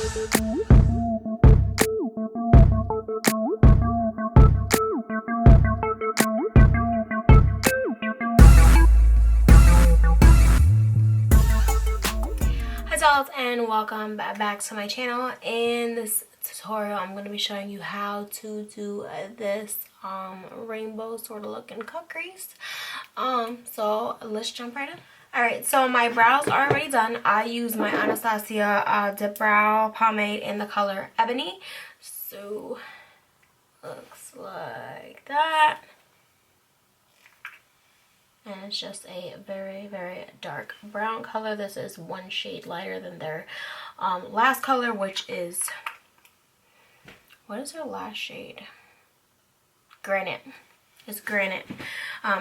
Hi dolls, and welcome back to my channel. In this tutorial I'm going to be showing you how to do this rainbow sort of looking cut crease. So let's jump right in. Alright, so my brows are already done. I use my Anastasia dip brow pomade in the color Ebony. So looks like that. And it's just a very, very dark brown color. This is one shade lighter than their last color, which is, what is their last shade? Granite. It's Granite.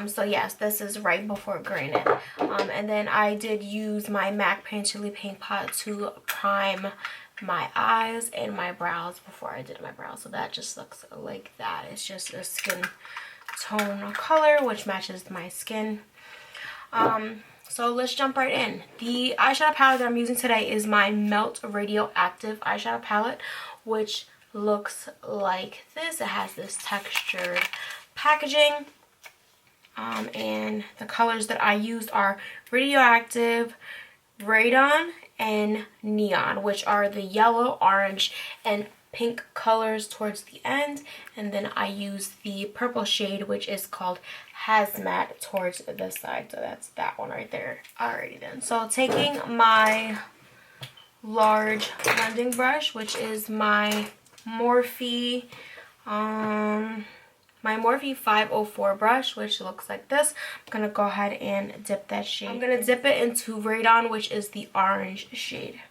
So yes, this is right before Granite. And then I did use my MAC Paint Chili Paint Pot to prime my eyes and my brows before I did my brows. So that just looks like that. It's just a skin tone color which matches my skin. So let's jump right in. The eyeshadow palette that I'm using today is my Melt Radioactive eyeshadow palette, which looks like this. It has this textured packaging, and the colors that I used are Radioactive, Radon, and Neon, which are the yellow, orange, and pink colors towards the end. And then I use the purple shade, which is called Hazmat, towards the side. So that's that one right there. Alrighty then. So taking my large blending brush, which is my Morphe 504 brush, which looks like this. I'm gonna go ahead and dip that shade. I'm gonna dip it into Radon, which is the orange shade.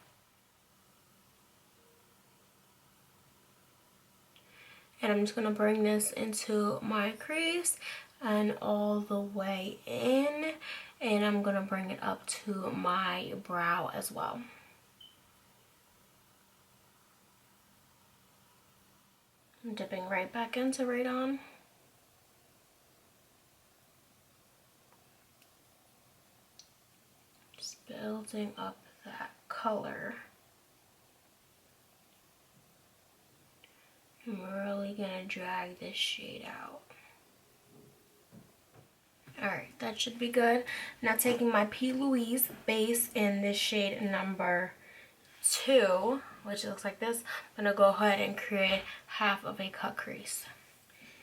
And I'm just going to bring this into my crease and all the way in. And I'm going to bring it up to my brow as well. I'm dipping right back into Radon. Just building up that color. I'm really going to drag this shade out. Alright, that should be good. Now taking my P. Louise base in this shade number 2, which looks like this, I'm going to go ahead and create half of a cut crease.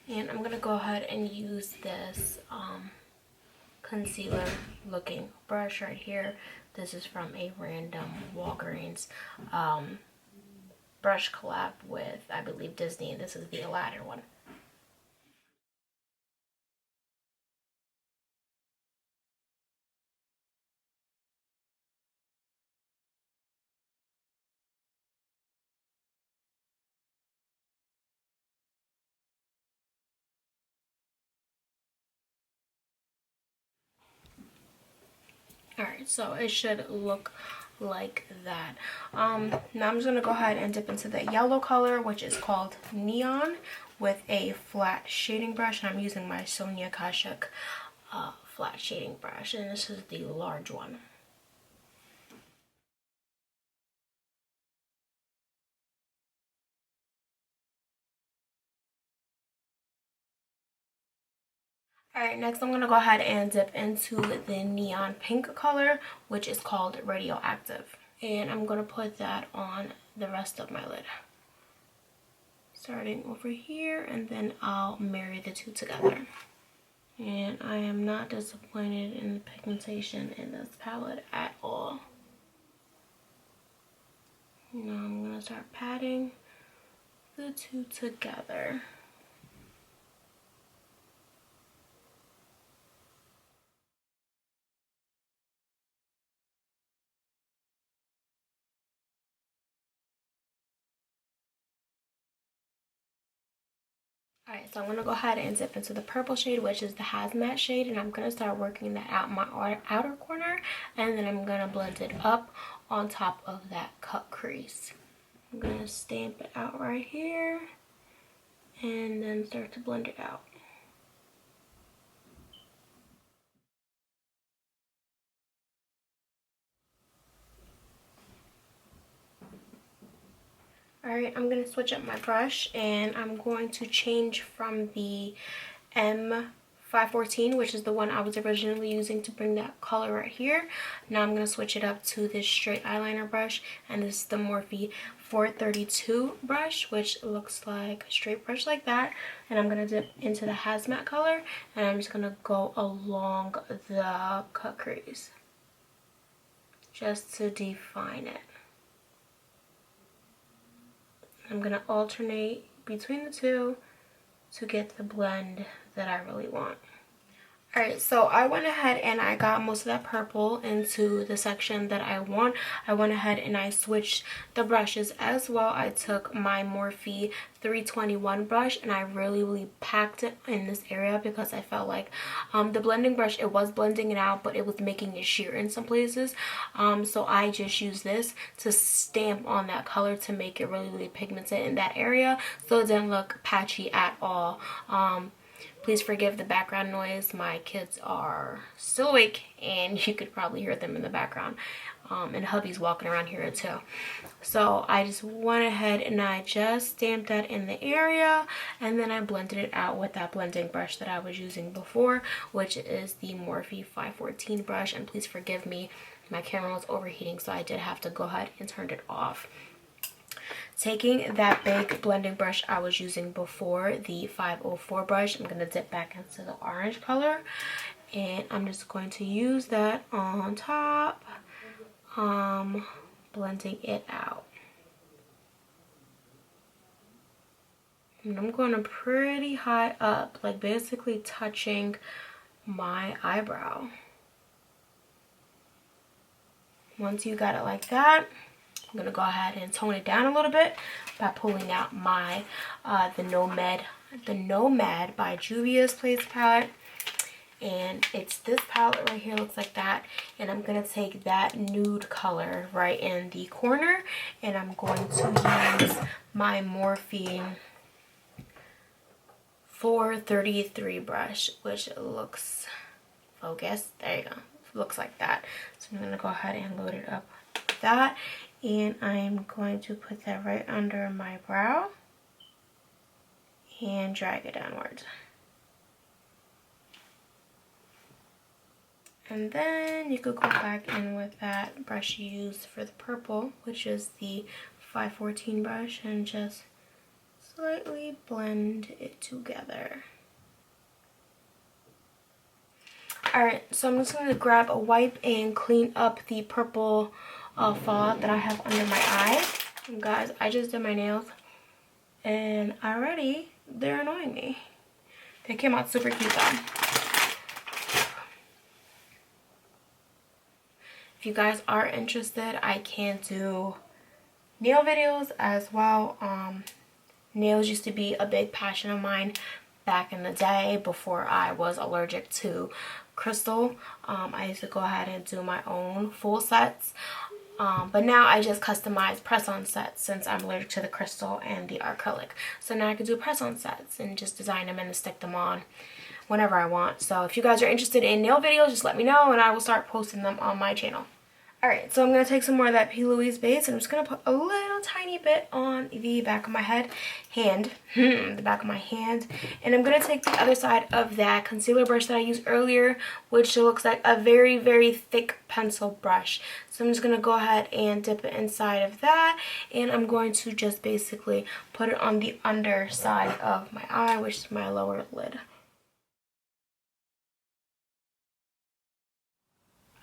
And I'm going to go ahead and use this concealer looking brush right here. This is from a random Walgreens brush collab with, I believe, Disney. This is the Aladdin one. Alright, so it should look like that. Now I'm just going to go ahead and dip into the yellow color, which is called Neon, with a flat shading brush. And I'm using my Sonia Kashuk flat shading brush, and this is the large one. Alright, next I'm going to go ahead and dip into the neon pink color, which is called Radioactive. And I'm going to put that on the rest of my lid. Starting over here, and then I'll marry the two together. And I am not disappointed in the pigmentation in this palette at all. Now I'm going to start patting the two together. Alright, so I'm going to go ahead and dip into the purple shade, which is the Hazmat shade, and I'm going to start working that out my outer corner, and then I'm going to blend it up on top of that cut crease. I'm going to stamp it out right here, and then start to blend it out. Alright, I'm going to switch up my brush and I'm going to change from the M514, which is the one I was originally using to bring that color right here. Now I'm going to switch it up to this straight eyeliner brush, and this is the Morphe 432 brush, which looks like a straight brush like that. And I'm going to dip into the hazmat color, and I'm just going to go along the cut crease just to define it. I'm going to alternate between the two to get the blend that I really want. Alright, so I went ahead and I got most of that purple into the section that I want. I went ahead and I switched the brushes as well. I took my Morphe 321 brush and I really packed it in this area because I felt like the blending brush, it was blending it out, but it was making it sheer in some places. So I just used this to stamp on that color to make it really pigmented in that area so it didn't look patchy at all. Please forgive the background noise. My kids are still awake and you could probably hear them in the background. And hubby's walking around here too. So I just went ahead and I just stamped that in the area, and then I blended it out with that blending brush that I was using before, which is the Morphe 514 brush. And please forgive me, my camera was overheating, so I did have to go ahead and turn it off. Taking that big blending brush I was using before, the 504 brush, I'm going to dip back into the orange color, and I'm just going to use that on top, blending it out. And I'm going to pretty high up, like basically touching my eyebrow. Once you got it like that, I'm going to go ahead and tone it down a little bit by pulling out my the Nomad by Juvia's Place palette. And it's this palette right here, looks like that. And I'm going to take that nude color right in the corner, and I'm going to use my Morphe 433 brush, which looks, focus, there you go, looks like that. So I'm going to go ahead and load it up like that. And I'm going to put that right under my brow and drag it downwards. And then you could go back in with that brush you used for the purple, which is the 514 brush, and just slightly blend it together. Alright, so I'm just going to grab a wipe and clean up the purple fall that I have under my eye. And guys, I just did my nails and already they're annoying me. They came out super cute though. If you guys are interested, I can do nail videos as well. Nails used to be a big passion of mine back in the day before I was allergic to crystal. I used to go ahead and do my own full sets. But now I just customize press-on sets since I'm allergic to the crystal and the acrylic. So now I can do press-on sets and just design them and stick them on whenever I want. So if you guys are interested in nail videos, just let me know and I will start posting them on my channel. Alright, so I'm going to take some more of that P. Louise base and I'm just going to put a little tiny bit on the back of my the back of my hand. And I'm going to take the other side of that concealer brush that I used earlier, which looks like a very thick pencil brush. So I'm just going to go ahead and dip it inside of that, and I'm going to just basically put it on the underside of my eye, which is my lower lid.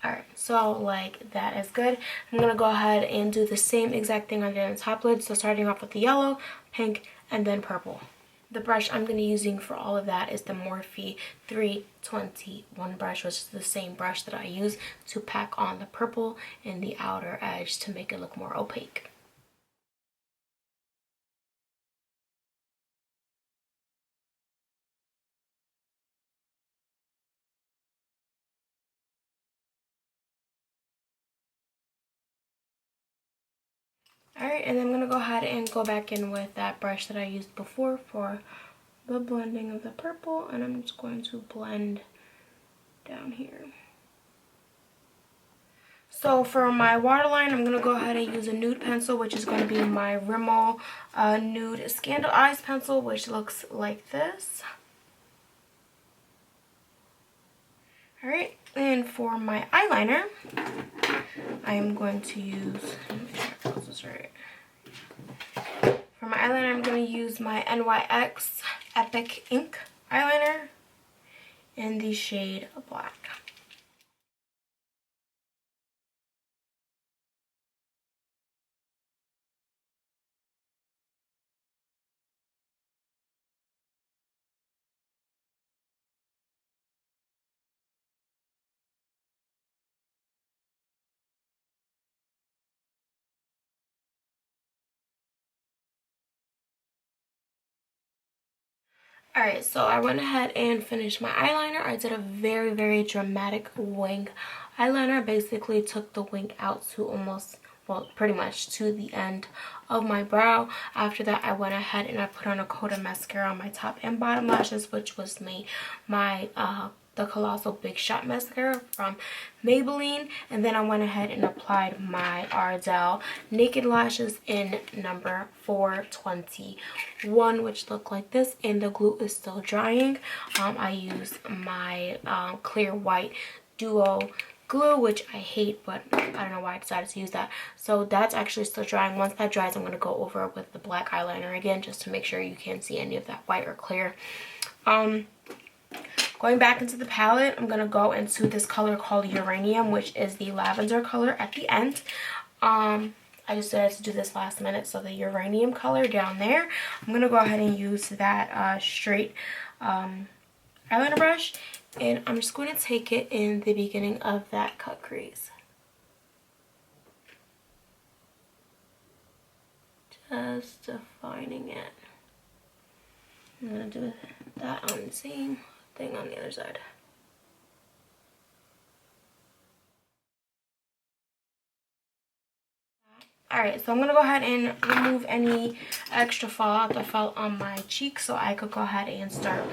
Alright, so like that is good. I'm going to go ahead and do the same exact thing on the top lid. So starting off with the yellow, pink, and then purple. The brush I'm going to be using for all of that is the Morphe 321 brush, which is the same brush that I use to pack on the purple in the outer edge to make it look more opaque. Alright, and then I'm going to go ahead and go back in with that brush that I used before for the blending of the purple, and I'm just going to blend down here. So for my waterline, I'm going to go ahead and use a nude pencil, which is going to be my Rimmel Nude Scandal Eyes pencil, which looks like this. Alright, and for my eyeliner, I am going to use, let me make sure I close this right. For my eyeliner, I'm going to use my NYX Epic Ink eyeliner in the shade Black. Alright, so I went ahead and finished my eyeliner. I did a very, very dramatic wing eyeliner. I basically took the wing out to almost, well, pretty much to the end of my brow. After that, I went ahead and I put on a coat of mascara on my top and bottom lashes, which was my the Colossal Big Shot mascara from Maybelline. And then I went ahead and applied my Ardell Naked Lashes in number 421, which look like this, and the glue is still drying. I used my clear white duo glue, which I hate, but I don't know why I decided to use that. So that's actually still drying. Once that dries, I'm going to go over it with the black eyeliner again, just to make sure you can't see any of that white or clear. Going back into the palette, I'm going to go into this color called Uranium, which is the lavender color at the end. I just decided to do this last minute, so the Uranium color down there, I'm going to go ahead and use that straight eyeliner brush, and I'm just going to take it in the beginning of that cut crease. Just defining it. I'm going to do that on the same thing on the other side. Alright, so I'm going to go ahead and remove any extra fallout that fell on my cheek so I could go ahead and start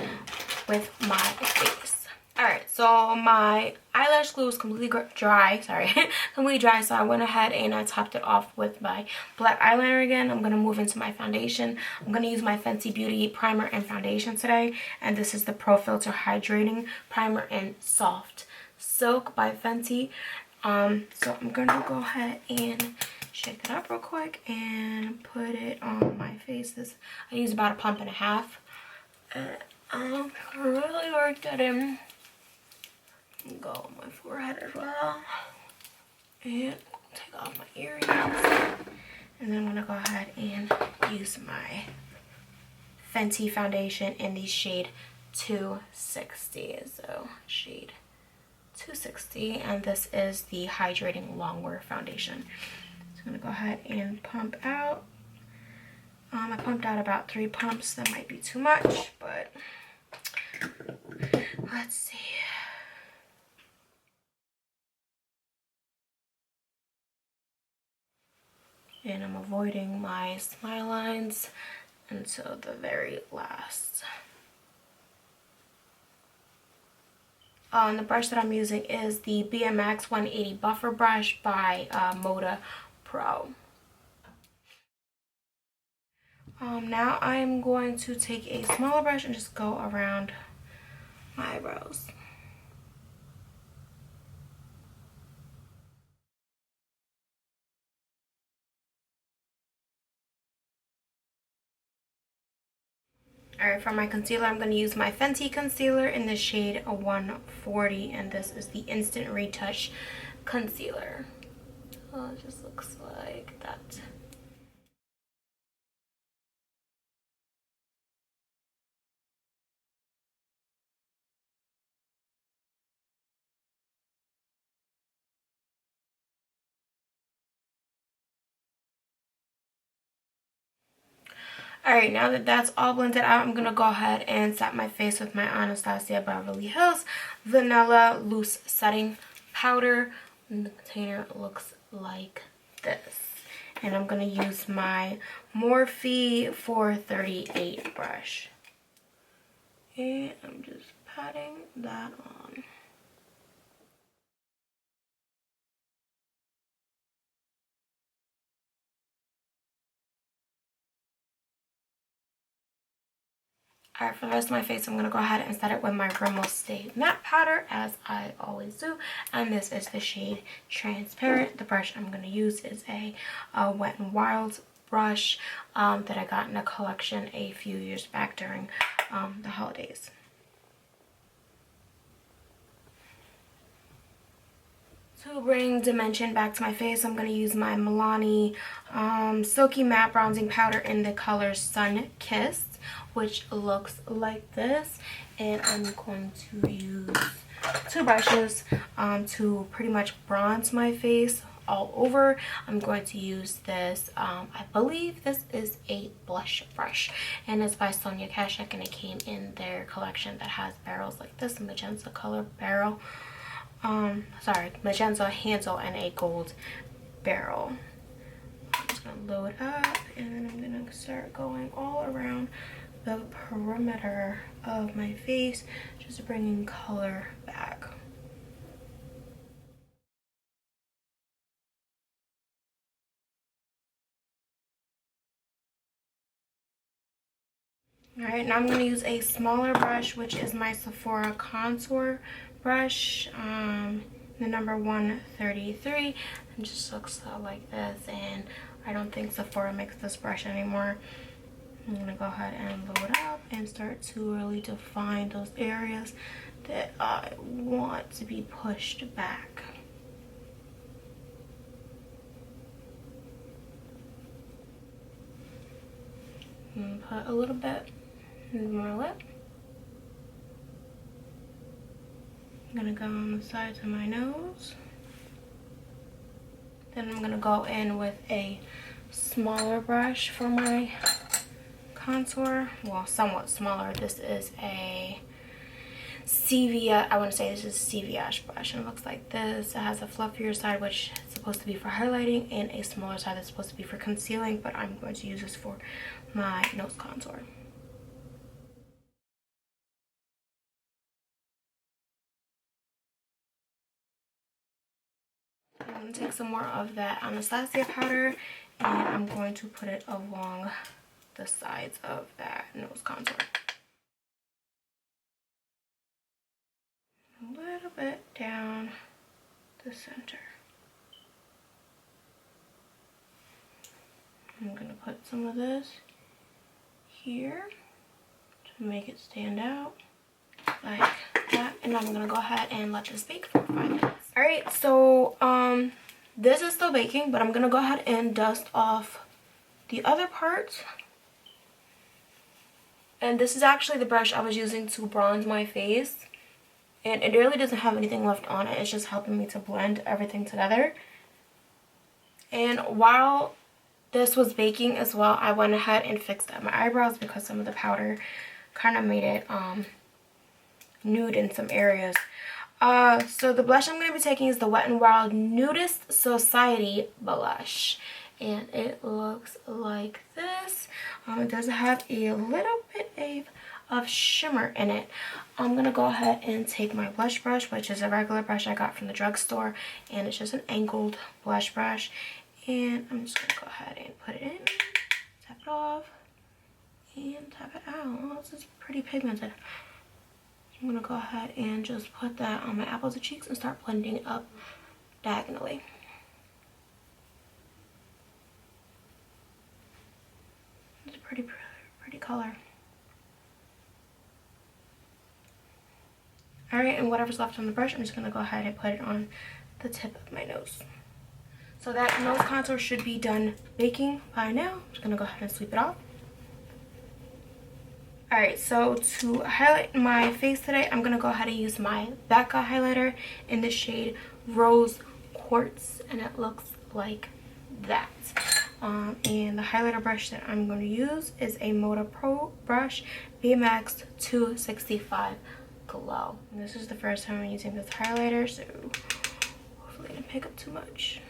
with my face. Alright, so my eyelash glue is completely dry, completely dry, so I went ahead and I topped it off with my black eyeliner again. I'm going to move into my foundation. I'm going to use my Fenty Beauty primer and foundation today, and this is the Pro Filter Hydrating Primer in Soft Silk by Fenty. So I'm going to go ahead and shake it up real quick and put it on my face. I use about a pump and a half. And really work that in. Go on my forehead as well. And take off my earrings. And then I'm going to go ahead and use my Fenty foundation in the shade 260. So shade 260. And this is the Hydrating Longwear foundation. So I'm going to go ahead and pump out. I pumped out about 3 pumps. That might be too much, but let's see. And I'm avoiding my smile lines until the very last. And the brush that I'm using is the BMX 180 Buffer Brush by Moda Pro. Now I'm going to take a smaller brush and just go around my eyebrows. Alright, for my concealer, I'm going to use my Fenty concealer in the shade 140, and this is the Instant Retouch Concealer. Oh, it just looks like that. Alright, now that that's all blended out, I'm going to go ahead and set my face with my Anastasia Beverly Hills Vanilla Loose Setting Powder. And the container looks like this. And I'm going to use my Morphe 438 brush. And I'm just patting that on. All right, for the rest of my face, I'm going to go ahead and set it with my Rimmel Stay Matte Powder, as I always do. And this is the shade Transparent. The brush I'm going to use is a Wet n Wild brush that I got in a collection a few years back during the holidays. To bring dimension back to my face, I'm going to use my Milani Silky Matte Bronzing Powder in the color Sun Kissed, which looks like this. And I'm going to use two brushes to pretty much bronze my face all over. I'm going to use this, I believe this is a blush brush, and it's by Sonia Kashuk, and it came in their collection that has barrels like this, a magenta color barrel. Magenta handle and a gold barrel. I'm just gonna load up, and then I'm gonna start going all around the perimeter of my face, just bringing color back. Alright, now I'm going to use a smaller brush, which is my Sephora contour brush, the number 133. It just looks like this, and I don't think Sephora makes this brush anymore. I'm going to go ahead and load up and start to really define those areas that I want to be pushed back. I'm going to put a little bit in my lip. I'm going to go on the sides of my nose. Then I'm going to go in with a smaller brush for my contour. Well, somewhat smaller. This is a Stevia, I want to say this is a Stevia brush, and it looks like this. It has a fluffier side, which is supposed to be for highlighting, and a smaller side that's supposed to be for concealing, but I'm going to use this for my nose contour. I'm going to take some more of that Anastasia powder, and I'm going to put it along the sides of that nose contour. A little bit down the center. I'm going to put some of this here to make it stand out like that, and I'm going to go ahead and let this bake for 5 minutes. Alright, so this is still baking, but I'm going to go ahead and dust off the other parts. And this is actually the brush I was using to bronze my face, and it really doesn't have anything left on it. It's just helping me to blend everything together. And while this was baking as well, I went ahead and fixed up my eyebrows because some of the powder kind of made it nude in some areas. So the blush I'm going to be taking is the Wet n Wild Nudist Society blush, and it looks like this. It does have a little bit of shimmer in it. I'm going to go ahead and take my blush brush, which is a regular brush I got from the drugstore, and it's just an angled blush brush, and I'm just going to go ahead and put it in, tap it off, and tap it out. Oh, this is pretty pigmented. I'm going to go ahead and just put that on my apples of cheeks and start blending it up diagonally. It's a pretty color. Alright, and whatever's left on the brush, I'm just going to go ahead and put it on the tip of my nose. So that nose contour should be done baking by now. I'm just going to go ahead and sweep it off. Alright, so to highlight my face today, I'm going to go ahead and use my Becca highlighter in the shade Rose Quartz, and it looks like that. And the highlighter brush that I'm going to use is a Moda Pro brush, BMX 265 Glow. And this is the first time I'm using this highlighter, so hopefully I didn't pick up too much.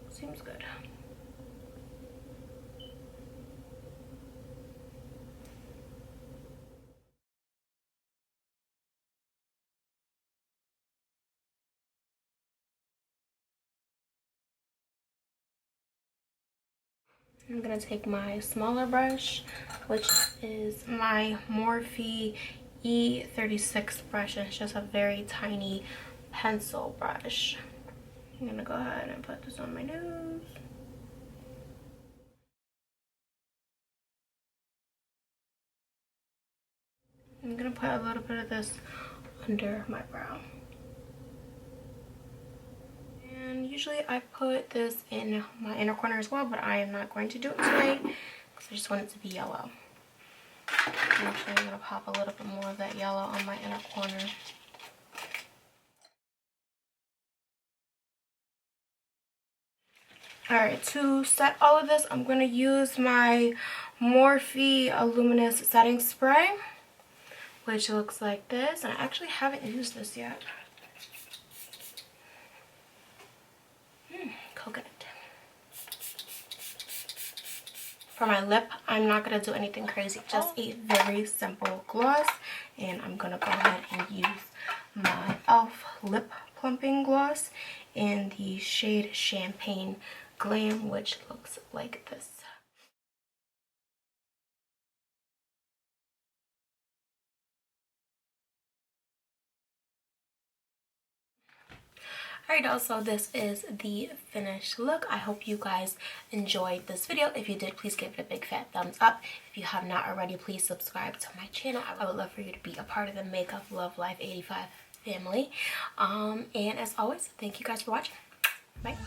Seems good. I'm gonna take my smaller brush, which is my Morphe E36 brush, and it's just a very tiny pencil brush. I'm gonna go ahead and put this on my nose. I'm gonna put a little bit of this under my brow. And usually I put this in my inner corner as well, but I am not going to do it today because I just want it to be yellow. Actually, I'm gonna pop a little bit more of that yellow on my inner corner. Alright, to set all of this, I'm gonna use my Morphe Luminous Setting Spray, which looks like this, and I actually haven't used this yet. Coconut. For my lip, I'm not going to do anything crazy, just a very simple gloss, and I'm going to go ahead and use my e.l.f. lip plumping gloss in the shade Champagne Glam, which looks like this. Alright, also this is the finished look. I hope you guys enjoyed this video. If you did, please give it a big fat thumbs up. If you have not already, please subscribe to my channel. I would love for you to be a part of the Makeup Love Life 85 family. And as always, thank you guys for watching. Bye.